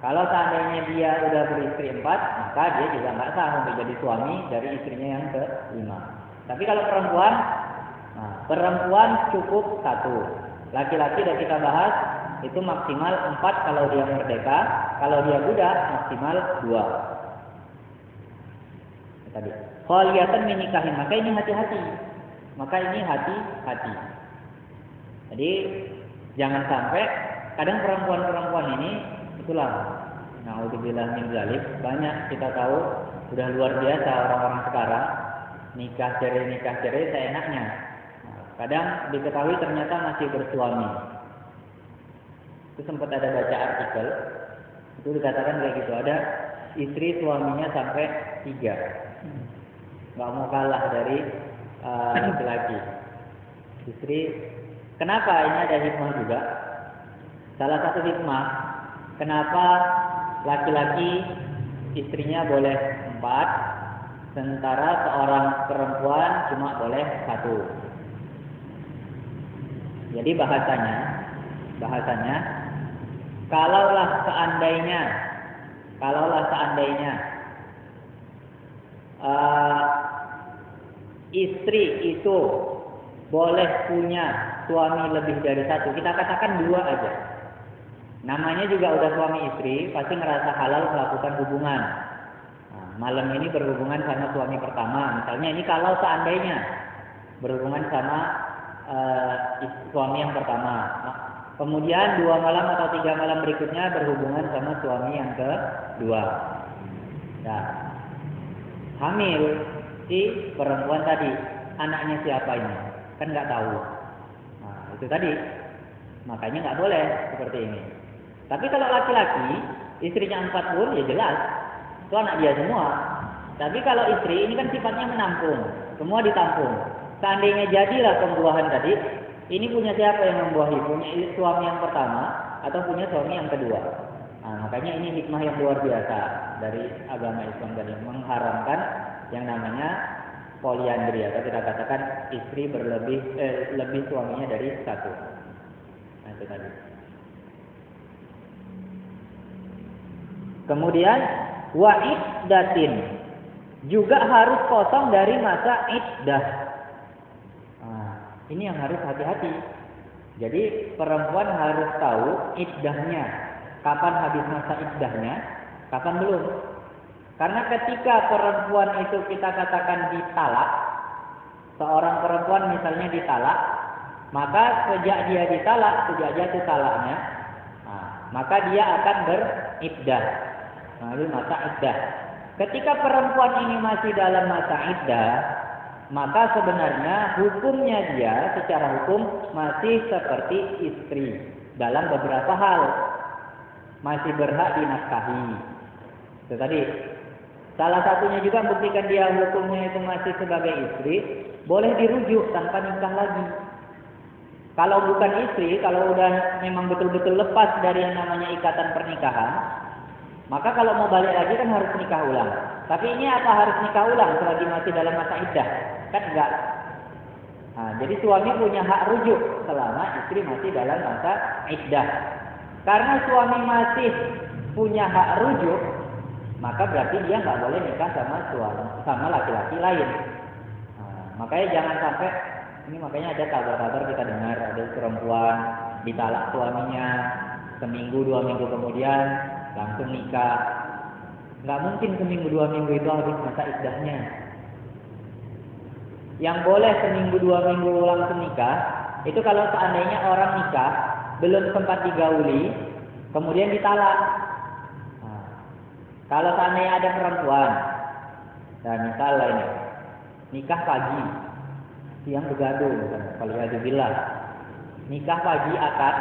Kalau seandainya dia udah beristri 4, maka dia juga nggak sah untuk jadi suami dari istrinya yang ke-5. Tapi kalau perempuan cukup 1. Laki-laki sudah kita bahas, itu maksimal 4 kalau dia merdeka, kalau dia budak maksimal 2. Tadi. Khaliyatan min nikahin, maka ini hati-hati. Jadi jangan sampai kadang perempuan-perempuan ini itulah, naudzubillah min dzalik, banyak kita tahu sudah luar biasa orang-orang sekarang nikah cerai seenaknya. Kadang diketahui ternyata masih bersuami. Itu sempat ada baca artikel, itu dikatakan kayak gitu, ada istri suaminya sampai 3. Nggak mau kalah dari laki-laki. Istri, kenapa? Ini ada hikmah juga. Salah satu hikmah, kenapa laki-laki istrinya boleh 4, sementara seorang perempuan cuma boleh 1. Jadi bahasanya, kalaulah seandainya istri itu boleh punya suami lebih dari 1, kita katakan 2 aja. Namanya juga udah suami istri, pasti ngerasa halal melakukan hubungan. Nah, malam ini berhubungan sama suami pertama, misalnya ini kalau seandainya berhubungan sama suami yang pertama. Nah, kemudian 2 malam atau 3 malam berikutnya berhubungan sama suami yang kedua. Nah, hamil si perempuan tadi, anaknya siapa ini? Kan nggak tahu. Nah, itu tadi. Makanya nggak boleh seperti ini. Tapi kalau laki-laki, istrinya 4 pun ya jelas, itu anak dia semua. Tapi kalau istri ini kan sifatnya menampung, semua ditampung. Seandainya jadilah pembuahan tadi, ini punya siapa yang membuahi? Punya suami yang pertama atau punya suami yang kedua? Nah, makanya ini hikmah yang luar biasa dari agama Islam tadi, mengharamkan yang namanya poliandri, atau kita katakan istri lebih suaminya dari 1. Nah, itu tadi. Kemudian wa iddatin, juga harus kosong dari masa iddah. Nah, ini yang harus hati-hati. Jadi perempuan harus tahu iddahnya, kapan habis masa iddahnya, kapan belum. Karena ketika perempuan itu kita katakan ditalak, seorang perempuan misalnya ditalak, maka sejak dia ditalak, sejak jatuh talaknya, maka dia akan beriddah. Lalu masa iddah. Ketika perempuan ini masih dalam masa iddah, maka sebenarnya hukumnya dia secara hukum masih seperti istri dalam beberapa hal. Masih berhak dinafkahi. Itu tadi. Salah satunya juga membuktikan dia hukumnya itu masih sebagai istri, boleh dirujuk tanpa nikah lagi. Kalau bukan istri, kalau udah memang betul-betul lepas dari yang namanya ikatan pernikahan, maka kalau mau balik lagi kan harus nikah ulang. Tapi ini apa harus nikah ulang selagi masih dalam masa iddah? Kan enggak. Nah, jadi suami punya hak rujuk selama istri masih dalam masa iddah. Karena suami masih punya hak rujuk, maka berarti dia nggak boleh nikah sama laki-laki lain. Nah, makanya jangan sampai ini, makanya ada kabar-kabar kita dengar ada perempuan ditalak suaminya, seminggu 2 minggu kemudian langsung nikah. Nggak mungkin seminggu 2 minggu itu habis masa iddahnya. Yang boleh seminggu 2 minggu langsung nikah itu kalau seandainya orang nikah belum sempat digauli kemudian ditalak. Nah, kalau seandainya ada perempuan dan misalnya ini nikah pagi siang begaduh, waliyadzubillah, nikah pagi akad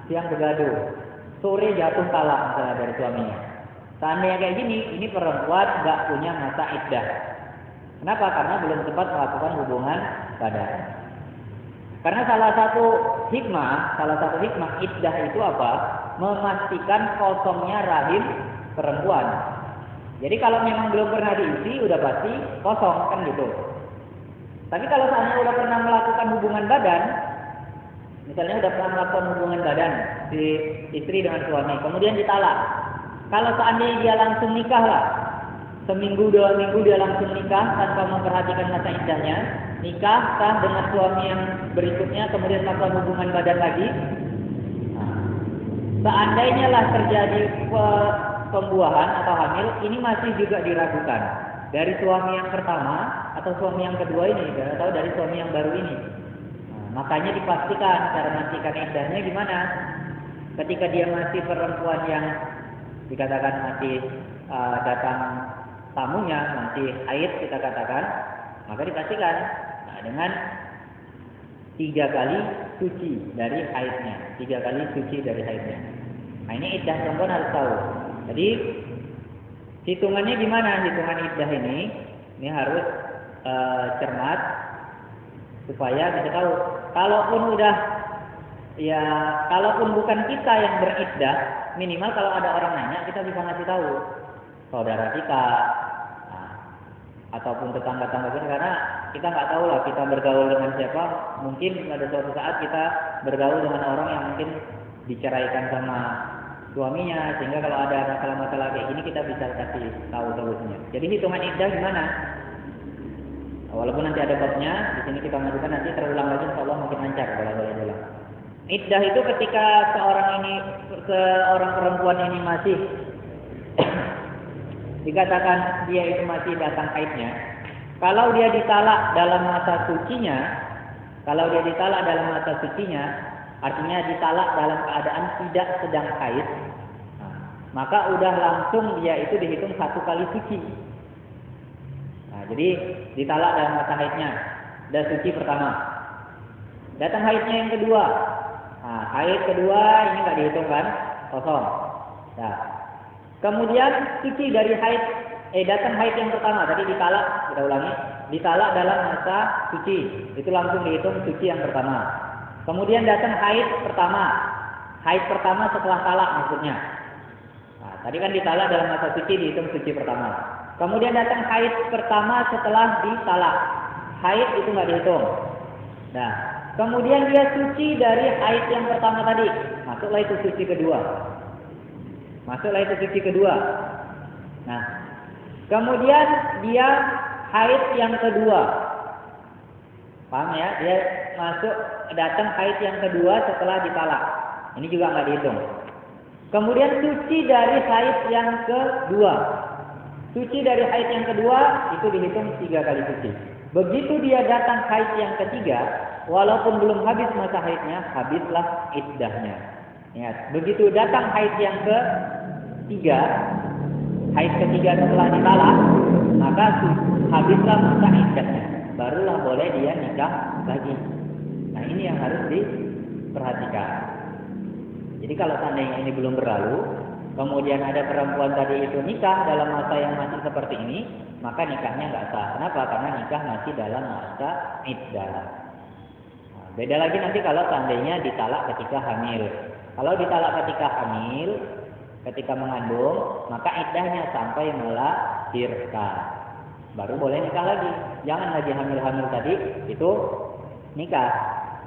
siang begaduh, sore jatuh talak misalnya dari suaminya. Seandainya kayak gini, ini perempuan nggak punya masa iddah. Kenapa? Karena belum sempat melakukan hubungan badan. Karena salah satu hikmah iddah itu apa? Memastikan kosongnya rahim perempuan. Jadi kalau memang belum pernah diisi, udah pasti kosong kan gitu. Tapi kalau seandainya udah pernah melakukan hubungan badan, misalnya udah pernah melakukan hubungan badan si istri dengan suami, kemudian ditalak. Kalau seandainya dia langsung nikah lah, seminggu 2 minggu dia langsung nikah tanpa memperhatikan masa iddahnya, nikah sah dengan suami yang berikutnya, kemudian melakukan hubungan badan lagi. Nah, seandainya lah terjadi pembuahan atau hamil, ini masih juga diragukan dari suami yang pertama atau suami yang kedua ini, atau dari suami yang baru ini. Nah, makanya dipastikan cara memastikan iddahnya gimana. Ketika dia masih perempuan yang dikatakan masih datang tamunya, masih haid kita katakan, maka dipastikan dengan 3 kali suci dari haidnya, 3 kali suci dari haidnya. Nah, ini iddah perempuan harus tahu. Jadi hitungannya gimana? Hitungan iddah ini harus cermat supaya bisa tahu. Kalaupun bukan kita yang beriddah, minimal kalau ada orang nanya kita bisa ngasih tahu saudara kita, ataupun tetangga-tetangga kita, karena kita nggak tahu lah kita bergaul dengan siapa. Mungkin pada suatu saat kita bergaul dengan orang yang mungkin diceraikan sama suaminya, sehingga kalau ada masalah-masalah kayak gini kita bisa kasih tahu solusinya. Jadi hitungan iddah gimana? Walaupun nanti ada babnya, di sini kita majukan nanti terulang lagi, insyaallah makin lancar kalau boleh ulang. Iddah itu ketika seorang perempuan ini masih dikatakan dia itu masih datang haidnya. Kalau dia ditalak dalam masa sucinya, artinya ditalak dalam keadaan tidak sedang haid, maka udah langsung dia itu dihitung 1 kali suci. Nah, jadi ditalak dalam masa haidnya, udah suci pertama. Datang haidnya yang kedua. Nah, haid kedua ini nggak dihitung kan, kosong. Nah, kemudian suci dari haid, datang haid yang pertama, tadi ditalak, kita ulangi, ditalak dalam masa suci, itu langsung dihitung suci yang pertama. Kemudian datang haid pertama setelah talak maksudnya. Nah, tadi kan ditalak dalam masa suci, dihitung suci pertama. Kemudian datang haid pertama setelah ditalak, haid itu nggak dihitung. Nah, kemudian dia suci dari haid yang pertama tadi, masuklah itu suci kedua. Masuklah itu suci kedua. Nah, kemudian dia haid yang kedua. Paham ya? Dia datang haid yang kedua setelah ditalak. Ini juga nggak dihitung. Kemudian suci dari haid yang kedua. Suci dari haid yang kedua itu dihitung 3 kali suci. Begitu dia datang haid yang ketiga, walaupun belum habis masa haidnya, habislah iddahnya. Ingat, begitu datang haid yang ketiga, haid ketiga setelah ditalak, maka habislah masa iddahnya. Barulah boleh dia nikah lagi. Nah, ini yang harus diperhatikan. Jadi kalau seandainya ini belum berlalu, kemudian ada perempuan tadi itu nikah dalam masa yang masih seperti ini, maka nikahnya nggak sah. Kenapa? Karena nikah masih dalam masa iddah. Nah, beda lagi nanti kalau seandainya ditalak ketika hamil. Kalau ditalak ketika hamil, ketika mengandung, maka iddahnya sampai melahirkan. Baru boleh nikah lagi. Jangan lagi hamil-hamil tadi itu nikah.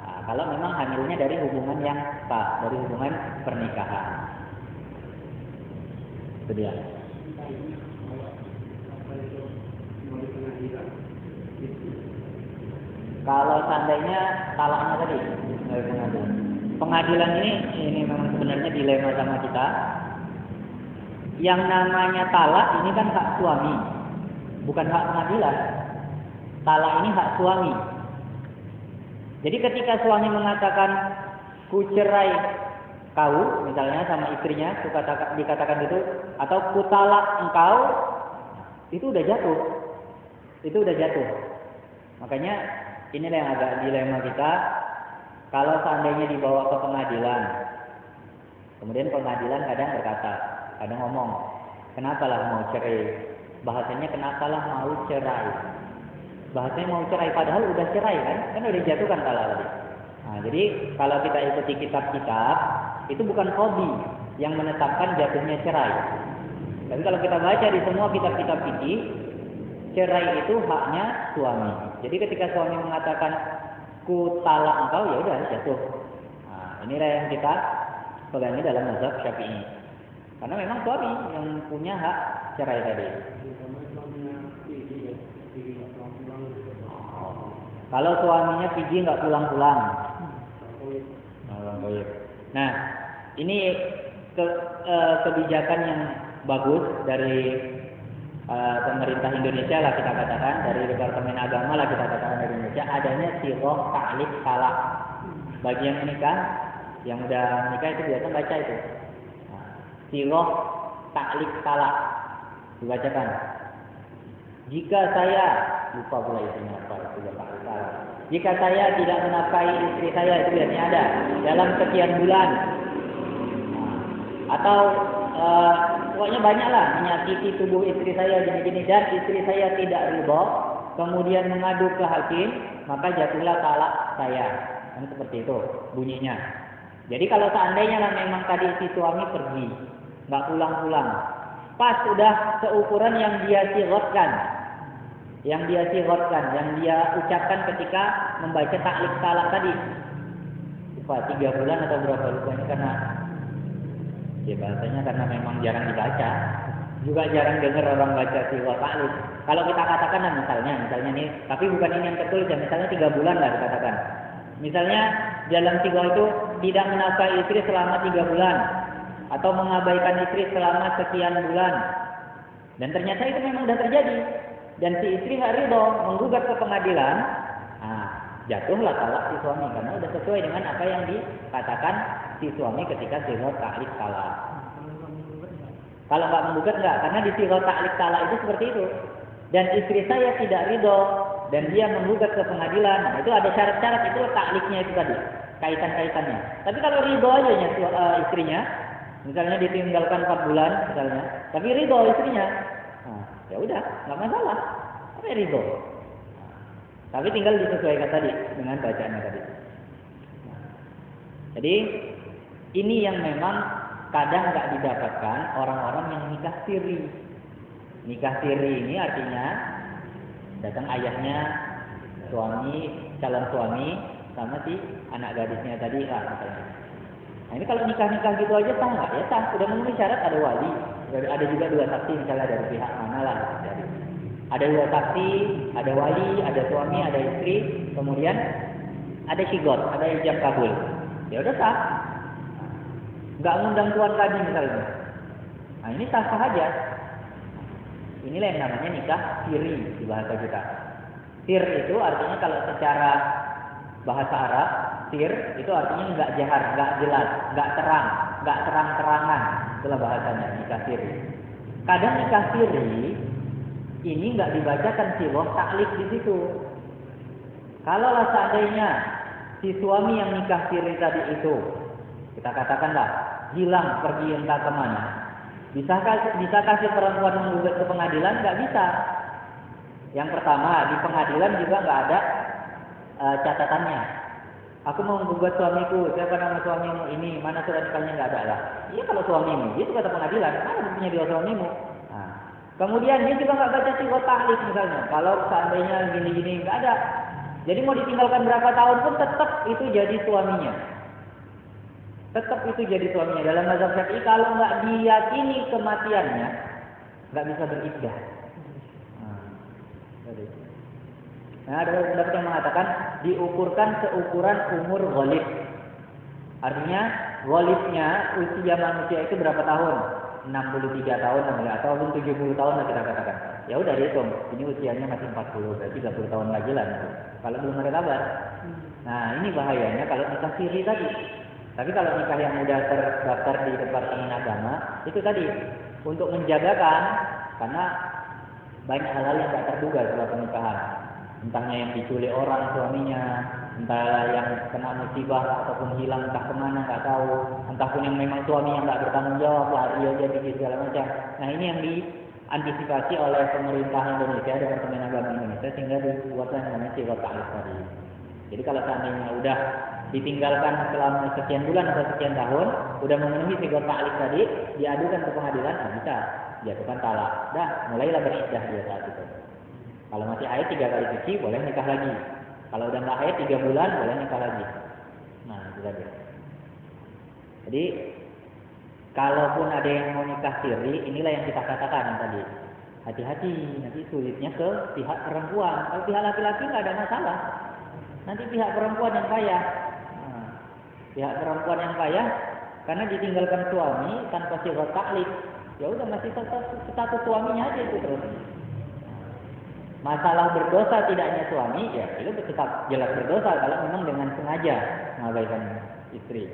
Nah, kalau memang hamilnya dari hubungan yang sah, dari hubungan pernikahan. Itu dia. Kalau seandainya talaknya tadi dari pengadilan. Pengadilan ini memang sebenarnya dilema sama kita. Yang namanya talak ini kan hak suami, bukan hak pengadilan. Talak ini hak suami. Jadi ketika suami mengatakan ku cerai kau, misalnya sama istrinya, dikatakan gitu, atau ku talak engkau, itu udah jatuh. Itu udah jatuh. Makanya inilah yang agak dilema kita. Kalau seandainya dibawa ke pengadilan, kemudian pengadilan kadang berkata, kadang ngomong, kenapalah mau cerai? Bahasanya kenapalah mau cerai? Bahasanya mau cerai, padahal udah cerai kan udah dijatuhkan talak tadi. Nah, jadi kalau kita ikuti kitab-kitab, itu bukan qadhi yang menetapkan jatuhnya cerai. Tapi kalau kita baca di semua kitab-kitab fikih, cerai itu haknya suami. Jadi ketika suami mengatakan ku talak engkau, ya udah jatuh. Nah, inilah yang kita pegangi dalam mazhab Syafi'i. Karena memang suami yang punya hak cerai tadi. Kalau suaminya pergi nggak pulang-pulang. Nah, ini kebijakan yang bagus dari pemerintah Indonesia lah kita katakan, dari Departemen Agama lah kita katakan dari Indonesia, adanya sirah ta'liq talak. Bagi yang menikah, yang udah menikah itu biasa baca itu. Sirah ta'liq talak dibacakan. Jika saya lupa pula isinya apa itu ta'liq talak. Jika saya tidak menafkahi istri saya, itu biasanya ada dalam sekian bulan. Atau pokoknya banyaklah menyakiti tubuh istri saya gini-gini dan istri saya tidak ridha, kemudian mengadu ke hakim, maka jatuhlah talak saya. Kan seperti itu bunyinya. Jadi kalau seandainya lah memang tadi si suami pergi, nggak pulang-pulang, pas sudah seukuran yang dia sirotkan, yang dia ucapkan ketika membaca ta'liq talak tadi, lupa 3 bulan atau berapa lupanya karena ya bahasanya karena memang jarang dibaca, juga jarang dengar orang baca sirah ta'liq. Kalau kita katakan lah misalnya nih, tapi bukan ini yang tertulis ya, misalnya 3 bulan lah dikatakan. Misalnya dalam sirah itu tidak menafkahi istri selama 3 bulan atau mengabaikan istri selama sekian bulan. Dan ternyata itu memang sudah terjadi. Dan si istri nggak ridho, menggugat ke pengadilan, jatuhlah talak si suami karena sudah sesuai dengan apa yang dikatakan si suami ketika sirah ta'liq talak. Kalau nggak menggugat nggak, karena di sirah ta'liq talak itu seperti itu. Dan istri saya tidak ridho dan dia menggugat ke pengadilan. Nah, itu ada syarat-syarat, itu ta'liqnya itu tadi, kaitan-kaitannya. Tapi kalau ridho aja istrinya, misalnya ditinggalkan 4 bulan misalnya, tapi ridho istrinya, ya udah nggak masalah, apa ridho. Tapi tinggal disesuaikan tadi dengan bacaannya tadi. Jadi ini yang memang kadang nggak didapatkan orang-orang yang nikah siri. Nikah siri ini artinya datang ayahnya, calon suami sama si anak gadisnya tadi lah misalnya. Nah ini kalau nikah gitu aja sah nggak? Ya sah, sudah memenuhi syarat, ada wali, ada juga 2 saksi misalnya dari pihak mana lah. Jadi, ada 2 saksi, ada wali, ada suami, ada istri, kemudian ada syigot, ada ijab kabul. Ya udah sah. Nggak ngundang tuan tadi misalnya. Nah ini sah-sah aja. Inilah yang namanya nikah siri di bahasa kita. Sir itu artinya kalau secara bahasa Arab, sir itu artinya nggak jahar, nggak jelas, nggak terang, nggak terang-terangan. Itulah bahasanya nikah siri. Kadang nikah siri ini nggak dibacakan siloh taklif di situ. Kalaulah seandainya si suami yang nikah siri tadi itu, kita katakanlah hilang pergi entah kemana, bisakah si perempuan menggugat ke pengadilan? Nggak bisa. Yang pertama, di pengadilan juga nggak ada catatannya. Aku mau menggugat suamiku, siapa nama suamimu ini, mana surat nikahnya, nggak ada lah. Iya kalau suamimu, itu kata pengadilan, mana buktinya dia suamimu? Nah, kemudian dia juga nggak baca sigot taklif misalnya. Kalau seandainya gini-gini nggak ada. Jadi mau ditinggalkan berapa tahun pun tetap itu jadi suaminya. Tetap itu jadi suaminya. Dalam mazhab Syafi'i kalau nggak diyakini kematiannya, nggak bisa beriddah. Nah, ada pendapat yang mengatakan diukurkan seukuran umur ghalib. Artinya ghalibnya usia manusia itu berapa tahun? 63 tahun atau 70 tahun lah kita katakan. Ya udah dihitung. Ini usianya masih 40, berarti 30 tahun lagi lah. Kalau belum ada kabar. Nah, ini bahayanya kalau nikah siri tadi. Tapi kalau nikah yang udah terdaftar di Departemen Agama, itu tadi untuk menjagakan, karena banyak hal-hal yang tak terduga setelah pernikahan. Entahnya yang diculik orang suaminya, entah yang kena musibah ataupun hilang entah kemana nggak tahu, entahpun yang memang suami yang nggak bertanggung jawab, lari aja bikin segala macam. Nah ini yang diantisipasi oleh pemerintah Indonesia, Departemen Agama Indonesia, sehingga dibuatlah yang namanya sigot taklif tadi. Jadi kalau seandainya udah ditinggalkan selama sekian bulan atau sekian tahun, udah memenuhi sigot taklif tadi, diadukan ke pengadilan, bisa jatuhkan talak. Dah, mulailah beriddah dia saat itu. Kalau masih haid 3 kali suci, boleh nikah lagi. Kalau udah nggak haid 3 bulan, boleh nikah lagi. Nah, itu saja. Jadi, kalaupun ada yang mau nikah siri, inilah yang kita katakan tadi. Hati-hati, nanti sulitnya ke pihak perempuan. Kalau pihak laki-laki nggak ada masalah. Nanti pihak perempuan yang payah. Nah, pihak perempuan yang payah karena ditinggalkan suami tanpa sigot taklif. Ya udah masih status suaminya aja itu terus. Masalah berdosa tidaknya suami, ya itu tetap jelas berdosa kalau memang dengan sengaja mengabaikan istri.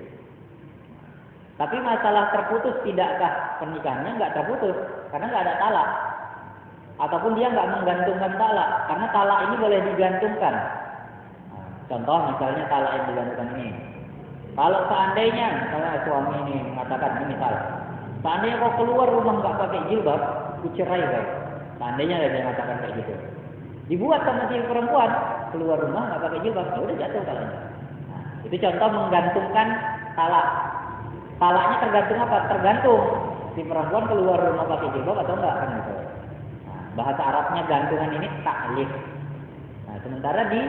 Tapi masalah terputus tidakkah pernikahannya, nggak terputus karena nggak ada talak, ataupun dia nggak menggantungkan talak, karena talak ini boleh digantungkan. Nah, contoh misalnya talak yang digantungkan ini. Kalau seandainya misalnya suami ini mengatakan ini salah, seandainya kau keluar rumah nggak pakai jilbab, kucerai kau. Seandainya dia mengatakan kayak gitu. Dibuat sama si perempuan keluar rumah nggak pakai jilbab, ya udah jatuh talaknya. Nah, itu contoh menggantungkan talak. Talaknya tergantung apa? Tergantung si perempuan keluar rumah pakai jilbab atau enggak kan gitu. Nah, bahasa Arabnya gantungan ini taklif. Nah, sementara di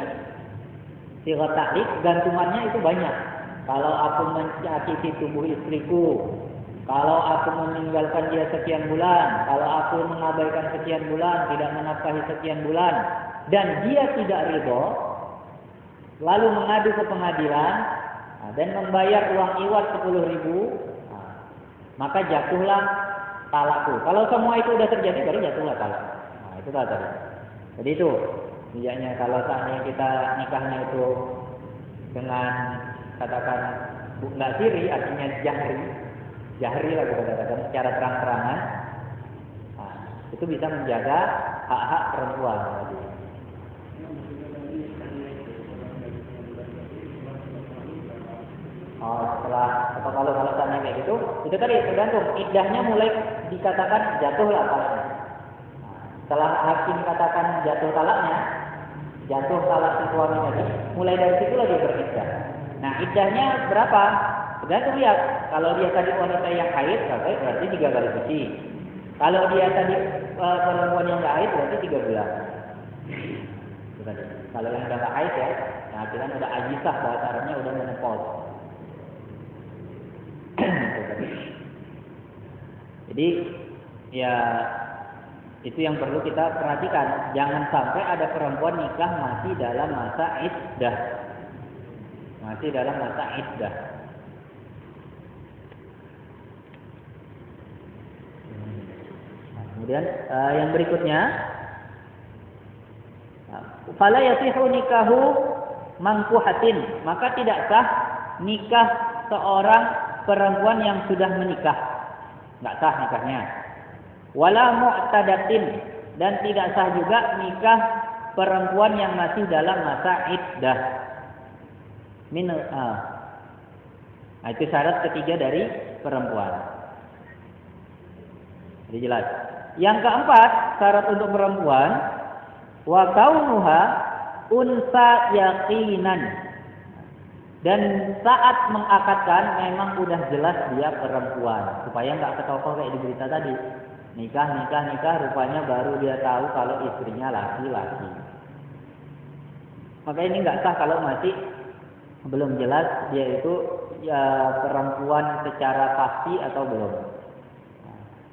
sigat taklif gantungannya itu banyak. Kalau aku menyakiti tubuh istriku, kalau aku meninggalkan dia sekian bulan, kalau aku mengabaikan sekian bulan, tidak menafkahi sekian bulan, dan dia tidak ridho, lalu mengadu ke pengadilan dan membayar uang iwat 10.000, maka jatuhlah talakku. Kalau semua itu sudah terjadi, baru jatuhlah talak. Nah, itu tadi. Jadi itu, misalnya kalau saatnya kita nikahnya itu dengan katakan nggak siri, artinya jahri lah kita katakan secara terang-terangan, nah, itu bisa menjaga hak-hak perempuan tadi. Setelah atau kalau tanya kayak gitu, itu tadi tergantung iddahnya mulai dikatakan jatuh lah talaknya. Nah, setelah hakim katakan jatuh talaknya, jatuh talak si suami tadi, mulai dari situ lagi beriddah. Nah, iddahnya berapa? Tergantung lihat. Kalau dia tadi wanita yang haid, berarti 3 kali suci. Kalau dia tadi perempuan yang nggak haid, berarti 3 bulan. Itu tadi. Kalau yang udah nggak haid ya, nah kita udah ajisah, bahasa Arabnya udah menopause. Jadi ya itu yang perlu kita perhatikan. Jangan sampai ada perempuan nikah masih dalam masa iddah. Masih dalam masa iddah. Kemudian yang berikutnya, fala yasihu nikahu mangkuhatin, maka tidak sah nikah seorang perempuan yang sudah menikah. Enggak sah nikahnya. Wala mu'tadatin, dan tidak sah juga nikah perempuan yang masih dalam masa iddah. Itu syarat ketiga dari perempuan. Jadi jelas. Yang keempat, syarat untuk perempuan, wa kaunuha unsa yaqinan. Dan saat mengakadkan memang udah jelas dia perempuan, supaya enggak ketokol kayak di berita tadi. Nikah, rupanya baru dia tahu kalau istrinya laki-laki. Maka ini enggak sah kalau masih belum jelas dia itu ya perempuan secara pasti atau belum.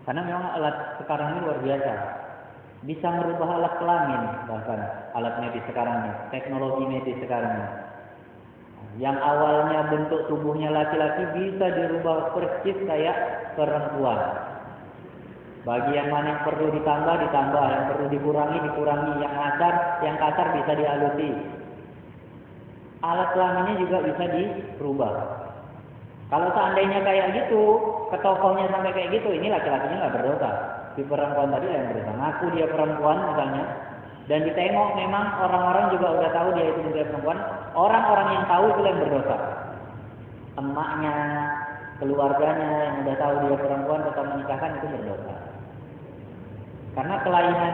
Karena memang alat sekarang ini luar biasa. Bisa merubah alat kelamin, bahkan alat medis sekarang ini, teknologi medis sekarang ini. Yang awalnya bentuk tubuhnya laki-laki bisa dirubah persis kayak perempuan. Bagian mana yang perlu ditambah, yang perlu dikurangi, yang kasar bisa dihalusi. Alat kelaminnya juga bisa dirubah. Kalau seandainya kayak gitu, ketokohnya sampai kayak gitu, ini laki-lakinya nggak berdosa. Si perempuan tadi yang berdosa. Ngaku dia perempuan misalnya, dan ditengok memang orang-orang juga udah tahu dia itu dia perempuan. Orang-orang yang tahu itu yang berdosa. Emaknya, keluarganya yang udah tahu dia perempuan tetap menikahkan itu berdosa. Karena kelainan,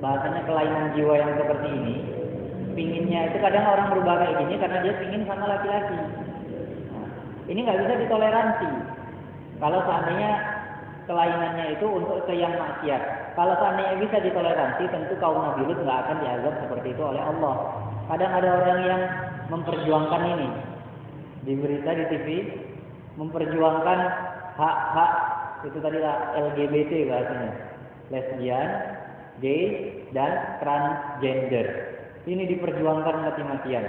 bahasanya kelainan jiwa yang seperti ini, pinginnya itu kadang orang berubah kayak gini karena dia pingin sama laki-laki. Ini nggak bisa ditoleransi. Kalau seandainya kelainannya itu untuk yang maksiat. Kalau seandainya bisa ditoleransi, tentu kaum Nabi Lut nggak akan diazab seperti itu oleh Allah. Kadang ada orang yang memperjuangkan ini di berita di TV, memperjuangkan hak-hak itu tadi lah LGBT bahasanya, lesbian, gay, dan transgender. Ini diperjuangkan mati-matian.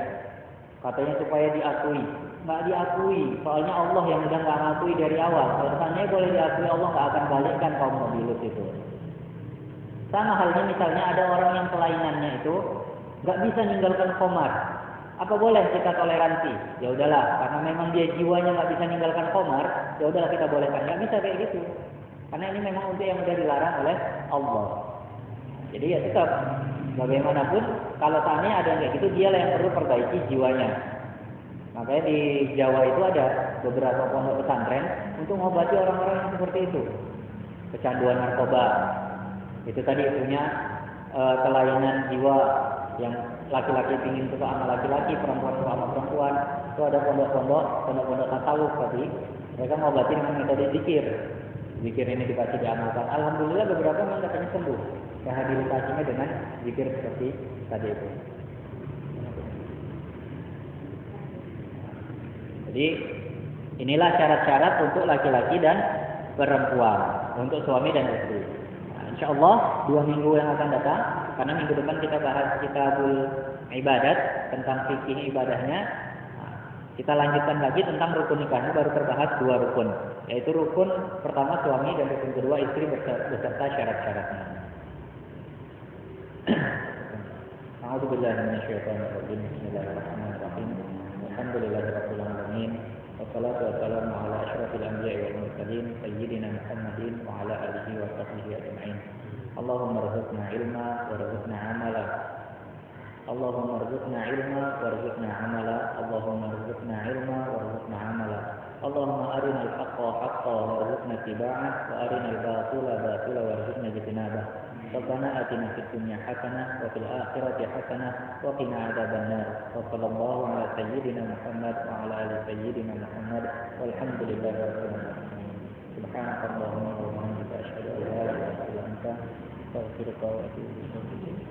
Katanya supaya diakui. Nggak diakui, soalnya Allah yang udah nggak ngakui dari awal. Kalau seandainya boleh diakui, Allah nggak akan balikkan kaum Nabi Lut itu. Sama halnya misalnya ada orang yang kelainannya itu nggak bisa ninggalkan khamar. Apa boleh kita toleransi? Ya udahlah, karena memang dia jiwanya nggak bisa ninggalkan khamar, ya udahlah kita bolehkan. Nggak bisa kayak gitu, karena ini memang untuk yang udah dilarang oleh Allah. Jadi ya tetap bagaimanapun, kalau seandainya ada yang kayak gitu, dialah yang perlu perbaiki jiwanya. Makanya di Jawa itu ada beberapa pondok pesantren untuk mengobati orang-orang yang seperti itu, kecanduan narkoba. Itu tadi punya kelainan jiwa yang laki-laki ingin suka sama laki-laki, perempuan suka sama perempuan. Itu ada pondok-pondok tasawuf tadi. Mereka mengobati dengan metode zikir. Zikir ini dikasih diamalkan. Alhamdulillah beberapa memang katanya sembuh. Rehabilitasinya dengan zikir seperti tadi itu. Jadi inilah syarat-syarat untuk laki-laki dan perempuan, untuk suami dan istri. Insya Allah 2 minggu yang akan datang, karena minggu depan kita bahas kitabul ibadat tentang fikih ibadahnya. Kita lanjutkan lagi tentang rukun nikah. Ini baru terbahas 2 rukun, yaitu rukun pertama suami dan rukun kedua istri beserta syarat-syaratnya. A'udzubillahi minasyaitonir rajim. Bismillahirrahmanirrahim. Alhamdulillahirabbil alamin. Wassalatu wassalamu ala asyrafil anbiya'i wal mursalin sayyidina Muhammadin wa ala alihi wa sahbihi ajma'in. Allahumma rzuqna ilma warzuqna amala. Allahumma rzuqna ilma warzuqna amala. Allahumma rzuqna ilma warzuqna amala. Allahumma arinal haqqa haqqan warzuqna ittiba'ah wa arinal batila batila warzuqna ijtinabah. Rabbana atina fid dunya hasanah wa fil akhirati hasanah wa qina adzabannar. Wa sallallahu ala sayyidina Muhammad wa ala ali sayyidina Muhammad walhamdulillahi rabbil alamin. Subhanakallahumma wa bihamdika asyhadu an la ilaha illa anta astaghfiruka wa atubu ilaik.